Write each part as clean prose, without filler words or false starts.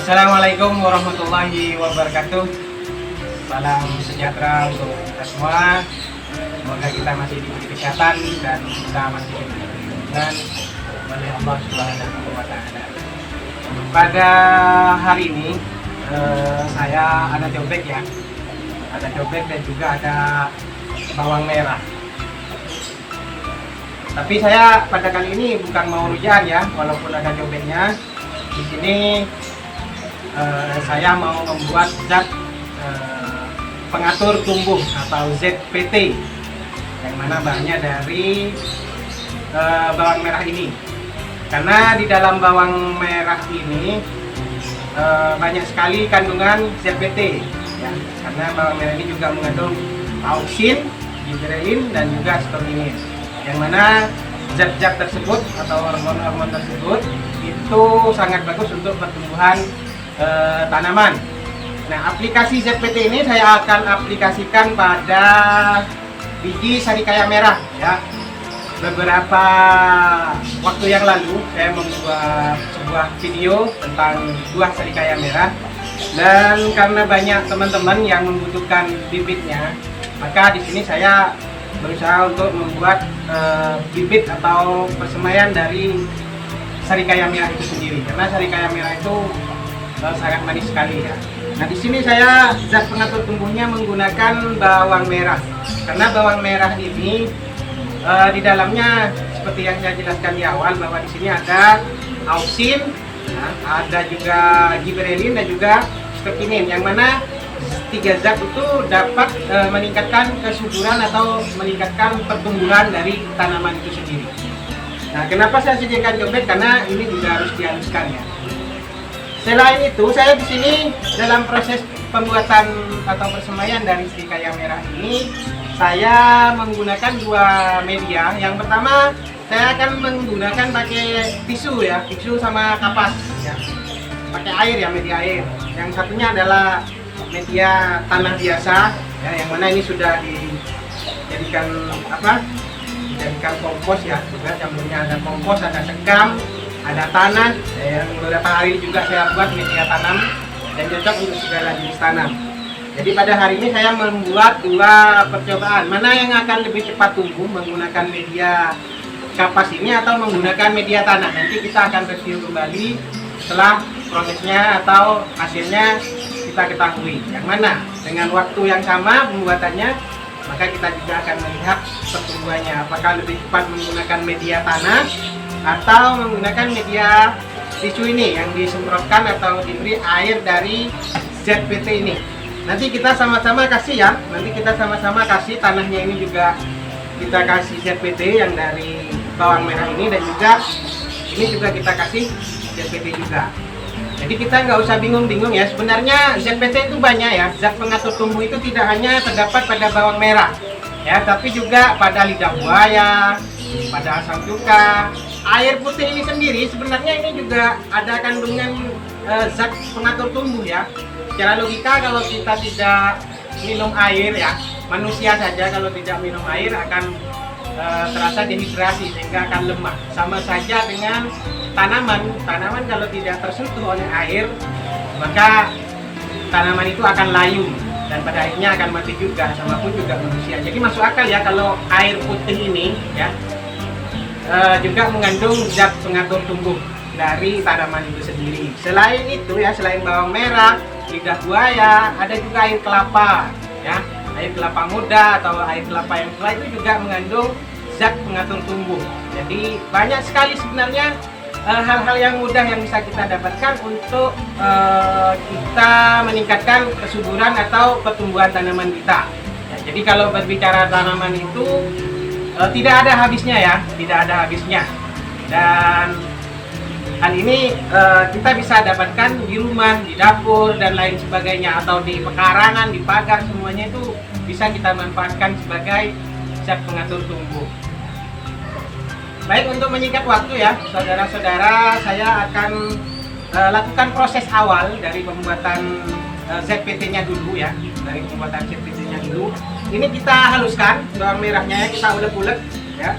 Assalamualaikum warahmatullahi wabarakatuh. Salam sejahtera untuk kita semua. Semoga kita masih diberi kesehatan dan kita masih diberi perlindungan oleh Allah Subhanahu wa Ta'ala. Pada hari ini saya ada cobek ya. Ada cobek dan juga ada bawang merah. Tapi saya pada kali ini bukan mau rujak ya, walaupun ada cobeknya. Di sini saya mau membuat zat pengatur tumbuh atau ZPT, yang mana bahannya dari bawang merah ini. Karena di dalam bawang merah ini banyak sekali kandungan ZPT ya. Karena bawang merah ini juga mengandung auksin, gibberellin dan juga sperminin, yang mana zat-zat tersebut atau hormon-hormon tersebut itu sangat bagus untuk pertumbuhan tanaman. Nah, aplikasi ZPT ini saya akan aplikasikan pada biji sarikaya merah ya. Beberapa waktu yang lalu saya membuat sebuah video tentang buah sarikaya merah, dan karena banyak teman-teman yang membutuhkan bibitnya, maka di sini saya berusaha untuk membuat bibit atau persemaian dari sarikaya merah itu sendiri, karena sarikaya merah itu sangat manis sekali ya. Nah, di sini saya zat pengatur tumbuhnya menggunakan bawang merah, karena bawang merah ini di dalamnya seperti yang saya jelaskan di awal, bahwa di sini ada auksin, ada juga gibberellin dan juga sperminin, yang mana tiga zat itu dapat meningkatkan kesuburan atau meningkatkan pertumbuhan dari tanaman itu sendiri. Nah, kenapa saya sediakan cobek? Karena ini juga harus dihaluskan ya. Selain itu, saya di sini dalam proses pembuatan atau persemaian dari sarikaya merah ini, saya menggunakan dua media. Yang pertama, saya akan menggunakan pakai tisu ya, tisu sama kapas ya. Pakai air ya, media air. Yang satunya adalah media tanah biasa ya, yang mana ini sudah dijadikan dijadikan kompos ya. Juga campurnya ada kompos, ada sekam, ada tanah. Yang beberapa hari juga saya buat media tanam dan cocok untuk segala jenis tanam. Jadi pada hari ini saya membuat dua percobaan, mana yang akan lebih cepat tumbuh menggunakan media kapas ini atau menggunakan media tanah. Nanti kita akan review kembali setelah prosesnya atau hasilnya kita ketahui. Yang mana dengan waktu yang sama pembuatannya, maka kita juga akan melihat pertumbuhannya, apakah lebih cepat menggunakan media tanah atau menggunakan media tisu ini yang disemprotkan atau diberi air dari ZPT ini. Nanti kita sama-sama kasih ya, nanti kita sama-sama kasih tanahnya ini juga kita kasih ZPT yang dari bawang merah ini, dan juga ini juga kita kasih ZPT juga. Jadi kita nggak usah bingung-bingung ya, sebenarnya ZPT itu banyak ya, zat pengatur tumbuh itu tidak hanya terdapat pada bawang merah ya, tapi juga pada lidah buaya, pada asam cuka. Air putih ini sendiri sebenarnya ini juga ada kandungan zat pengatur tumbuh ya. Secara logika kalau kita tidak minum air ya, manusia saja kalau tidak minum air akan terasa dehidrasi sehingga akan lemah. Sama saja dengan tanaman kalau tidak tersentuh oleh air, maka tanaman itu akan layu dan pada akhirnya akan mati juga, sama pun juga manusia. Jadi masuk akal ya kalau air putih ini ya juga mengandung zat pengatur tumbuh dari tanaman itu sendiri. Selain itu ya, selain bawang merah, lidah buaya, ada juga air kelapa ya, air kelapa muda atau air kelapa yang tua itu juga mengandung zat pengatur tumbuh. Jadi banyak sekali sebenarnya hal-hal yang mudah yang bisa kita dapatkan untuk kita meningkatkan kesuburan atau pertumbuhan tanaman kita ya. Jadi kalau berbicara tanaman itu tidak ada habisnya ya, tidak ada habisnya. Dan hal ini kita bisa dapatkan di rumah, di dapur dan lain sebagainya, atau di pekarangan, di pagar, semuanya itu bisa kita manfaatkan sebagai zat pengatur tumbuh. Baik, untuk menyingkat waktu ya, saudara-saudara, saya akan lakukan proses awal dari pembuatan ZPT-nya dulu ya, dari pembuatan ZPT-nya dulu. Ini kita haluskan bawang merahnya ya, kita ulek-ulek ya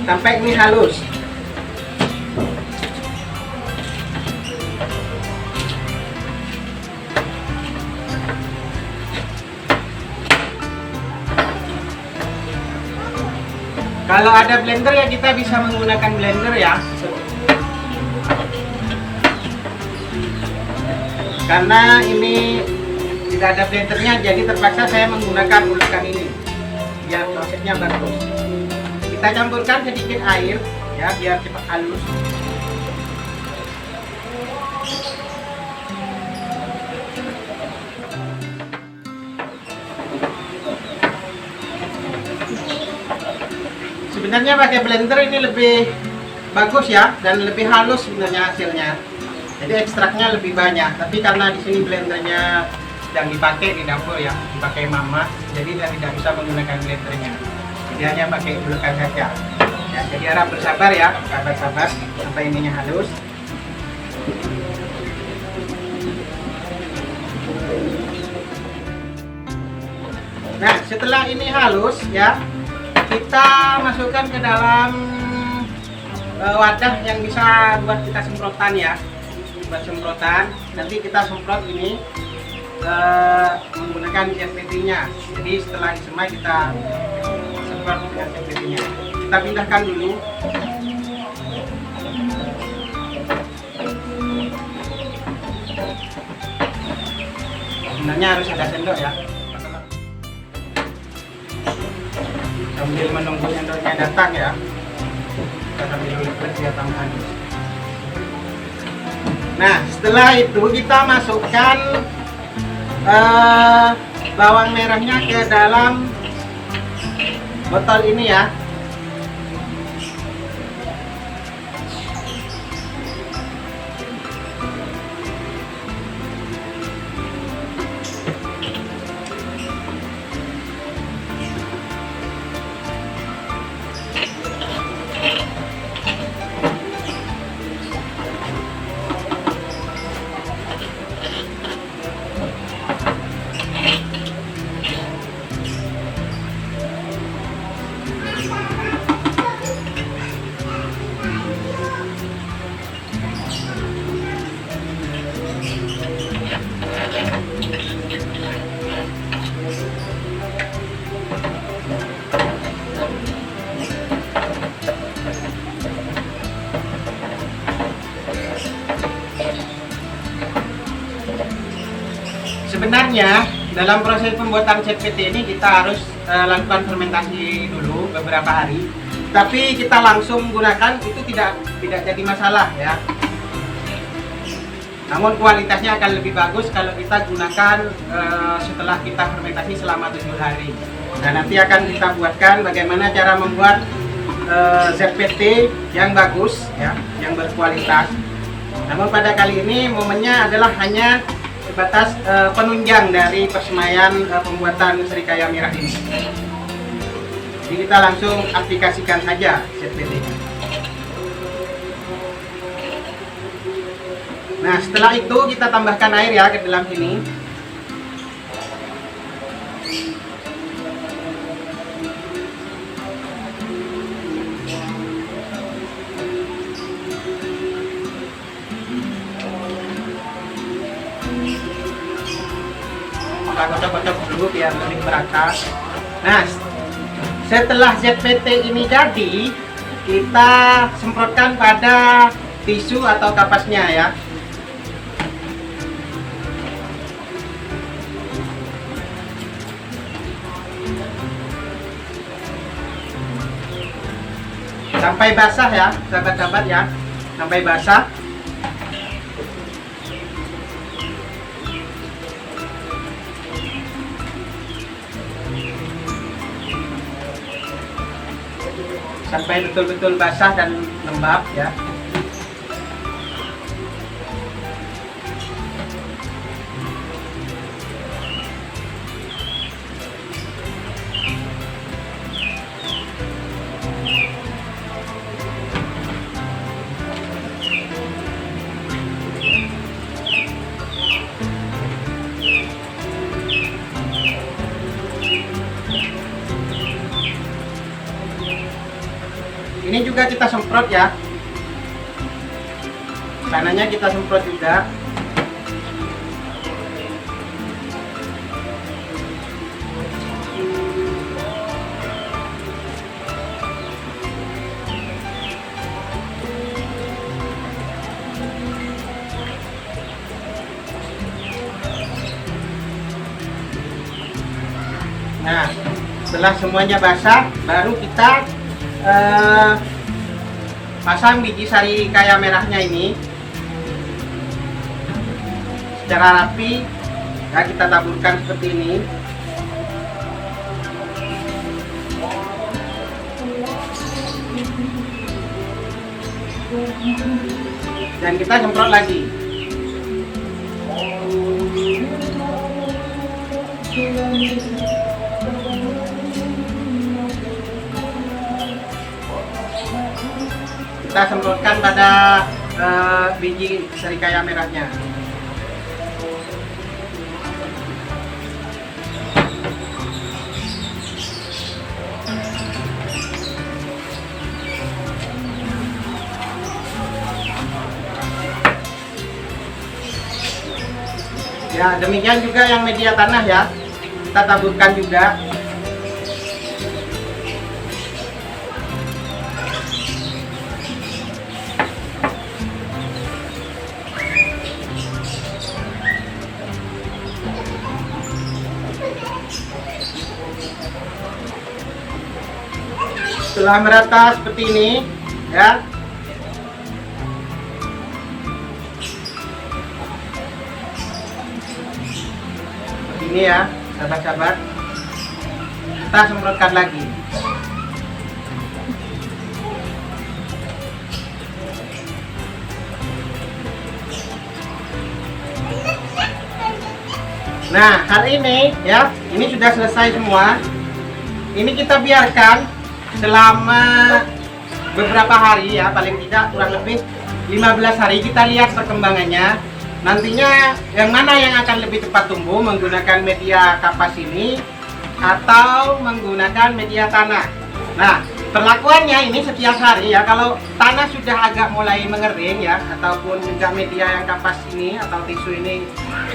sampai ini halus. Kalau ada blender ya kita bisa menggunakan blender ya. Karena ini tidak ada blendernya, jadi terpaksa saya menggunakan ulukan ini biar prosesnya bagus. Kita campurkan sedikit air ya biar cepat halus. Sebenarnya pakai blender ini lebih bagus ya dan lebih halus sebenarnya hasilnya. Jadi ekstraknya lebih banyak. Tapi karena di sini blendernya yang dipakai di dapur ya, dipakai mama, jadi dia tidak bisa menggunakan blendernya. Jadi hanya pakai ulukan saja. Ya, jadi harap bersabar ya, sabar-sabar sampai ininya halus. Nah, setelah ini halus ya, kita masukkan ke dalam wadah yang bisa buat kita semprotan ya, buat semprotan. Nanti kita semprot ini menggunakan ZPT-nya. Jadi setelah disemai kita semprot dengan ZPT-nya. Kita pindahkan dulu. Sebenarnya harus ada sendok ya. Sambil menunggu sendoknya datang ya, kita sambil lipat dia tambah halus. Nah, setelah itu kita masukkan bawang merahnya ke dalam botol ini ya. Sebenarnya dalam proses pembuatan ZPT ini kita harus lakukan fermentasi dulu beberapa hari. Tapi kita langsung gunakan itu tidak jadi masalah ya. Namun kualitasnya akan lebih bagus kalau kita gunakan setelah kita fermentasi selama 7 hari. Nah, nanti akan kita buatkan bagaimana cara membuat ZPT yang bagus ya, yang berkualitas. Namun pada kali ini momennya adalah hanya sebatas penunjang dari persemaian pembuatan serikaya merah ini. Jadi kita langsung aplikasikan saja ZPT-nya. Nah, setelah itu kita tambahkan air ya ke dalam sini. Kita kocok-kocok dulu biar lebih merata. Nah, setelah ZPT ini jadi, kita semprotkan pada tisu atau kapasnya ya. Sampai basah ya, sahabat-sahabat ya, sampai basah. Sampai betul-betul basah dan lembab ya. Ini juga kita semprot ya. Sananya kita semprot juga. Nah, setelah semuanya basah, baru kita pasang biji sarikaya merahnya ini secara rapi. Ya, kita taburkan seperti ini. Dan kita semprot lagi. Kita semprotkan pada biji sarikaya merahnya. Ya, demikian juga yang media tanah ya. Kita taburkan juga. Setelah merata seperti ini, ya. Ini ya, sahabat-sahabat. Kita semprotkan lagi. Nah, hari ini ya, ini sudah selesai semua. Ini kita biarkan selama beberapa hari ya, paling tidak kurang lebih 15 hari. Kita lihat perkembangannya. Nantinya yang mana yang akan lebih cepat tumbuh, menggunakan media kapas ini atau menggunakan media tanah. Nah, perlakuannya ini setiap hari ya. Kalau tanah sudah agak mulai mengering ya, ataupun juga media yang kapas ini atau tisu ini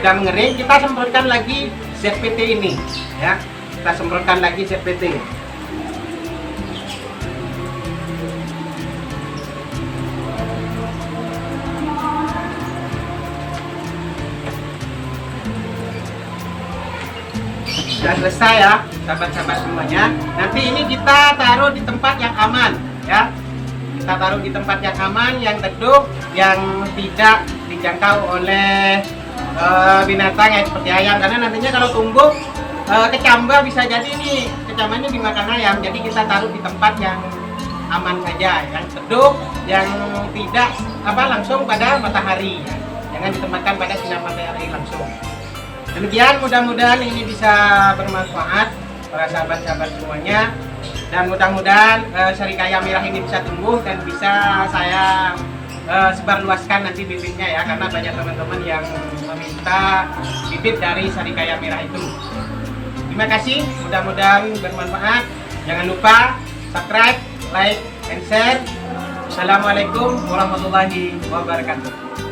sudah mengering, kita semprotkan lagi ZPT ini ya. Kita semprotkan lagi ZPT. Sudah selesai ya, sahabat-sahabat semuanya. Nanti ini kita taruh di tempat yang aman ya. Kita taruh di tempat yang aman, yang teduh, yang tidak dijangkau oleh binatang yang seperti ayam. Karena nantinya kalau tumbuh kecamba, bisa jadi ini kecambanya dimakan ayam. Jadi kita taruh di tempat yang aman saja, yang teduh, yang tidak langsung pada matahari ya. Jangan ditempatkan pada sinar matahari langsung. Demikian, mudah-mudahan ini bisa bermanfaat para sahabat-sahabat semuanya, dan mudah-mudahan sarikaya merah ini bisa tumbuh dan bisa saya sebarluaskan nanti bibitnya ya, karena banyak teman-teman yang meminta bibit dari sarikaya merah itu. Terima kasih, mudah-mudahan bermanfaat. Jangan lupa subscribe, like, and share. Assalamualaikum warahmatullahi wabarakatuh.